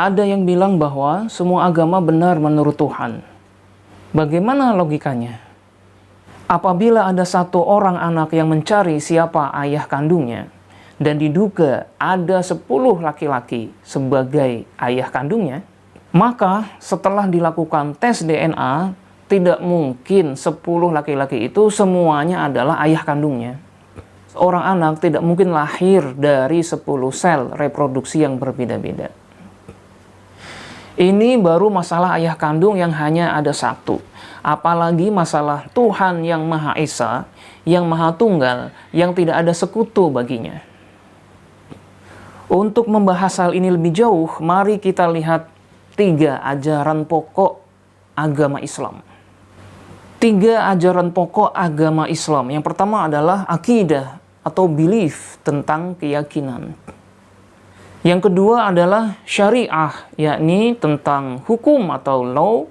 Ada yang bilang bahwa semua agama benar menurut Tuhan. Bagaimana logikanya? Apabila ada satu orang anak yang mencari siapa ayah kandungnya, dan diduga ada 10 laki-laki sebagai ayah kandungnya, maka setelah dilakukan tes DNA, tidak mungkin 10 laki-laki itu semuanya adalah ayah kandungnya. Seorang anak tidak mungkin lahir dari 10 sel reproduksi yang berbeda-beda. Ini baru masalah ayah kandung yang hanya ada satu. Apalagi masalah Tuhan yang Maha Esa, yang Maha Tunggal, yang tidak ada sekutu baginya. Untuk membahas hal ini lebih jauh, mari kita lihat 3 ajaran pokok agama Islam. 3 ajaran pokok agama Islam. Yang pertama adalah akidah atau belief, tentang keyakinan. Yang kedua adalah syariah, yakni tentang hukum atau law.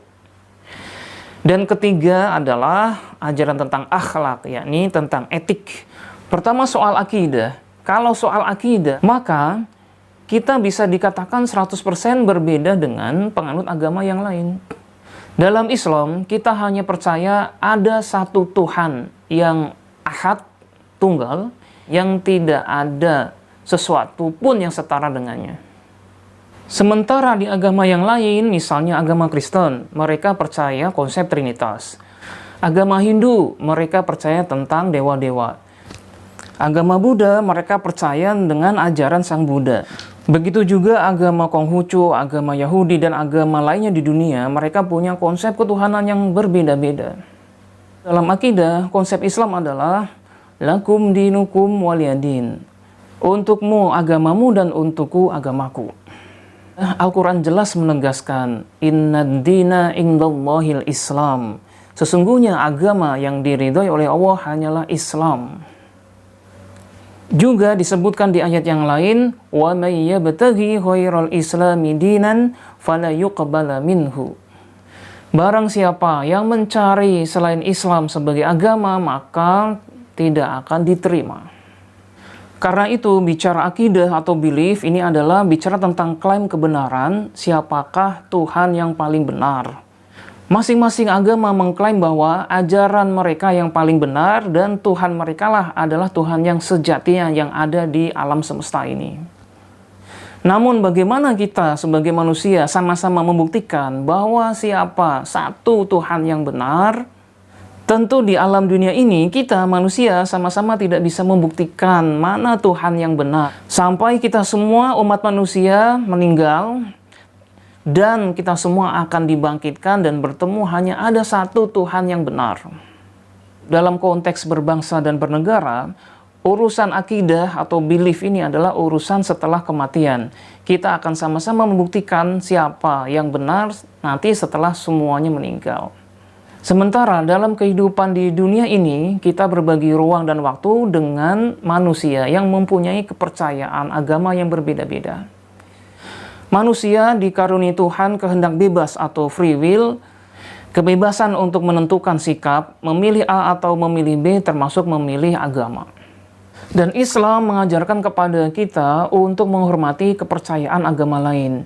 Dan ketiga adalah ajaran tentang akhlak, yakni tentang etik. Pertama soal akidah. Kalau soal akidah, maka kita bisa dikatakan 100% berbeda dengan penganut agama yang lain. Dalam Islam, kita hanya percaya ada satu Tuhan yang ahad, tunggal, yang tidak ada sesuatu pun yang setara dengannya. Sementara di agama yang lain, misalnya agama Kristen, mereka percaya konsep Trinitas. Agama Hindu, mereka percaya tentang dewa-dewa. Agama Buddha, mereka percaya dengan ajaran Sang Buddha. Begitu juga agama Konghucu, agama Yahudi, dan agama lainnya di dunia, mereka punya konsep ketuhanan yang berbeda-beda. Dalam akidah, konsep Islam adalah lakum dinukum waliyadin. Untukmu agamamu dan untukku agamaku. Al-Quran jelas menegaskan, innad dina indallahil Islam. Sesungguhnya agama yang diridhoi oleh Allah hanyalah Islam. Juga disebutkan di ayat yang lain, wa may yabtaghi ghairal islami dinan fala yuqbala minhu. Barang siapa yang mencari selain Islam sebagai agama, maka tidak akan diterima. Karena itu, bicara akidah atau belief ini adalah bicara tentang klaim kebenaran, siapakah Tuhan yang paling benar. Masing-masing agama mengklaim bahwa ajaran mereka yang paling benar dan Tuhan mereka lah adalah Tuhan yang sejatinya yang ada di alam semesta ini. Namun bagaimana kita sebagai manusia sama-sama membuktikan bahwa siapa satu Tuhan yang benar? Tentu di alam dunia ini kita manusia sama-sama tidak bisa membuktikan mana Tuhan yang benar. Sampai kita semua umat manusia meninggal dan kita semua akan dibangkitkan dan bertemu hanya ada satu Tuhan yang benar. Dalam konteks berbangsa dan bernegara, urusan akidah atau belief ini adalah urusan setelah kematian. Kita akan sama-sama membuktikan siapa yang benar nanti setelah semuanya meninggal. Sementara dalam kehidupan di dunia ini, kita berbagi ruang dan waktu dengan manusia yang mempunyai kepercayaan agama yang berbeda-beda. Manusia dikaruniai Tuhan kehendak bebas atau free will, kebebasan untuk menentukan sikap, memilih A atau memilih B termasuk memilih agama. Dan Islam mengajarkan kepada kita untuk menghormati kepercayaan agama lain.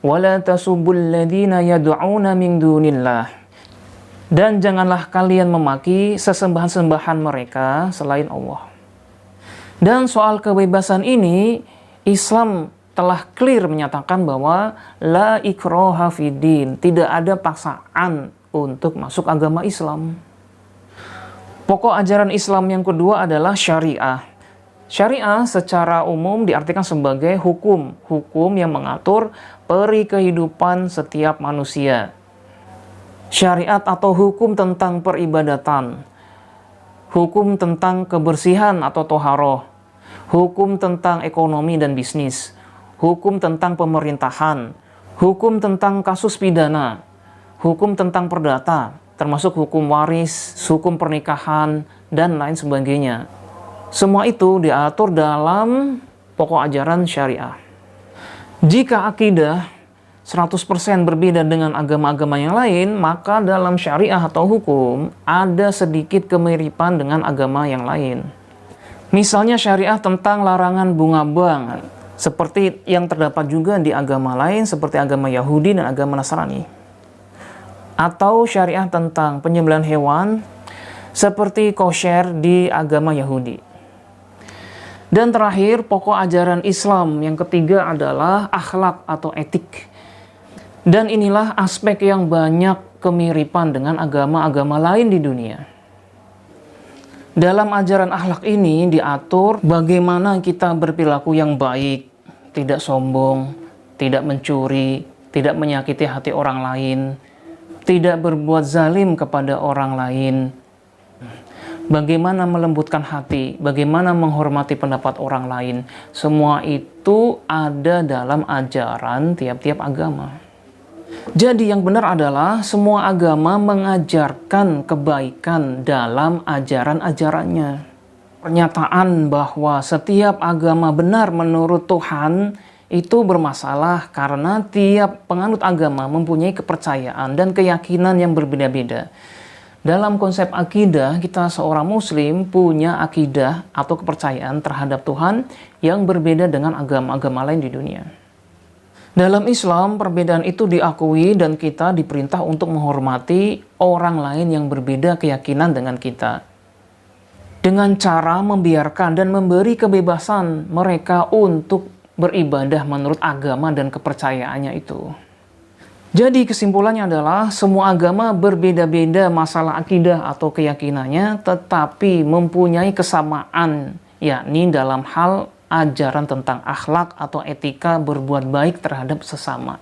وَلَا تَسُبُّوا الَّذِينَ يَدْعُونَ مِن دُونِ اللَّهِ. Dan janganlah kalian memaki sesembahan-sembahan mereka selain Allah. Dan soal kebebasan ini, Islam telah clear menyatakan bahwa la ikraha fiddin, tidak ada paksaan untuk masuk agama Islam. Pokok ajaran Islam yang kedua adalah syariah. Syariah secara umum diartikan sebagai hukum yang mengatur peri kehidupan setiap manusia. Syariat atau hukum tentang peribadatan, hukum tentang kebersihan atau toharoh, hukum tentang ekonomi dan bisnis, hukum tentang pemerintahan, hukum tentang kasus pidana, hukum tentang perdata, termasuk hukum waris, hukum pernikahan, dan lain sebagainya. Semua itu diatur dalam pokok ajaran syariah. Jika akidah 100% berbeda dengan agama-agama yang lain, maka dalam syariah atau hukum ada sedikit kemiripan dengan agama yang lain. Misalnya syariah tentang larangan bunga bank. seperti yang terdapat juga di agama lain seperti agama Yahudi dan agama Nasrani, atau syariat tentang penyembelihan hewan seperti kosher di agama Yahudi. Dan terakhir, pokok ajaran Islam yang ketiga adalah akhlak atau etik. Dan inilah aspek yang banyak kemiripan dengan agama-agama lain di dunia. Dalam ajaran akhlak ini diatur bagaimana kita berperilaku yang baik, tidak sombong, tidak mencuri, tidak menyakiti hati orang lain, tidak berbuat zalim kepada orang lain, bagaimana melembutkan hati, bagaimana menghormati pendapat orang lain. Semua itu ada dalam ajaran tiap-tiap agama. Jadi yang benar adalah semua agama mengajarkan kebaikan dalam ajaran-ajarannya. Pernyataan bahwa setiap agama benar menurut Tuhan itu bermasalah karena tiap penganut agama mempunyai kepercayaan dan keyakinan yang berbeda-beda. Dalam konsep akidah, kita seorang muslim punya akidah atau kepercayaan terhadap Tuhan yang berbeda dengan agama-agama lain di dunia. Dalam Islam, perbedaan itu diakui dan kita diperintah untuk menghormati orang lain yang berbeda keyakinan dengan kita, dengan cara membiarkan dan memberi kebebasan mereka untuk beribadah menurut agama dan kepercayaannya itu. Jadi kesimpulannya adalah semua agama berbeda-beda masalah akidah atau keyakinannya, tetapi mempunyai kesamaan, yakni dalam hal ajaran tentang akhlak atau etika berbuat baik terhadap sesama.